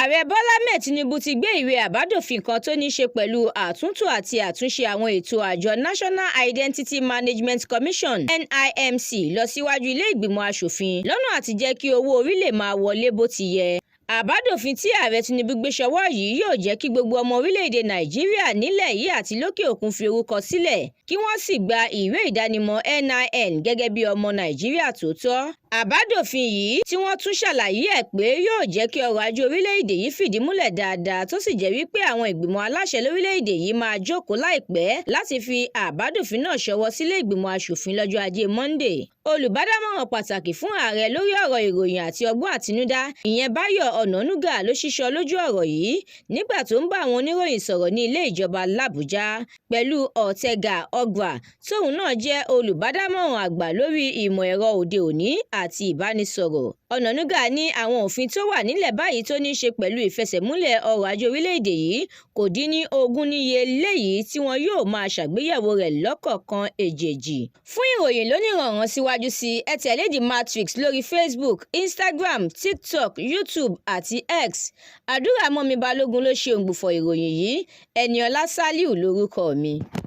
Ààrẹ Bọ́lá Ahmed Tinubu ti gbé ìwé àbádòfin kan tó ní ṣe pẹ̀lú àtúntò àti àtúnṣe àwọn ètò àjọ National Identity Management Commission (NIMC) lọ síwájú ilé ìgbìmọ̀ aṣòfin lọ́nà àti jẹ́ kí owó orí lè máa wọlé bó ti yẹ. Àbádòfin tí ààrẹ Tinubu gbé ṣọwọ́ yìí yóò jẹ́ kí gbogbo ọmọ orílẹ̀-èdè Nàìjíríà nílẹ̀ yìí àti lókè òkun fi orúkọ sílẹ̀ kí wọ́n sì gba ìwé ìdánimọ̀ NIN gẹ́gẹ́ bí ọmọ Nàìjíríà tòótọ́. Àbádòfin yìí tí wọ́n tún ṣàlàyé ẹ̀ pé yóò jẹ́ kí ọrọ̀ ajé orílẹ̀-èdè yìí fìdí múlẹ̀ dáadáa tó sì jẹ́ wípé àwọn ìgbìmọ̀ aláṣẹ lórílẹ̀-èdè yìí máa jókòó láìpẹ́ láti fi àbádòfin náà ṣọwọ́ sílé ìgbìmọ̀ aṣòfin lọ́jọ́ Ajé Monday. Olùbádámọ̀ràn pàtàkì fún ààrẹ lórí ọ̀rọ̀ ìròyìn àti ọgbọ́n àtinúdá ìyẹn Báyọ̀ Ọ̀nànúgà ló ṣíṣọ lójú ọ̀rọ̀ yìí nígbà tó ń bá àwọn oníròyìn sọ̀rọ̀ ní ilé ìjọba l'Àbújá pẹ̀lú Ortega Ogba tóun náà jẹ́ olùbádámọ̀ràn àgbà lórí ìmọ̀ ẹ̀rọ òde òní àti ìbánisọ̀rọ̀. Ọ̀nànúgà ní àwọn òfin tó wà nílẹ̀ báyìí tó ní ṣe pẹ̀lú ìfẹsẹ̀múlẹ̀ ọrọ̀ ajé orílẹ̀-èdè yìí kò dín ní 20 níye léyìí tí wọn yóò máa ṣàgbéyẹ̀wò rẹ̀ lọ́kọ̀ọ̀kan èjèèjì. Fún ìròyìn lóníranran síwájú sí ẹ tẹ̀lé The Matrix lórí Facebook, Instagram, TikTok, YouTube àti X. Àdúràmọ́mi Balógun ló ṣe òǹgbùfọ̀ ìròyìn yìí. Ẹniọlá Sálíù lórúkọ mi.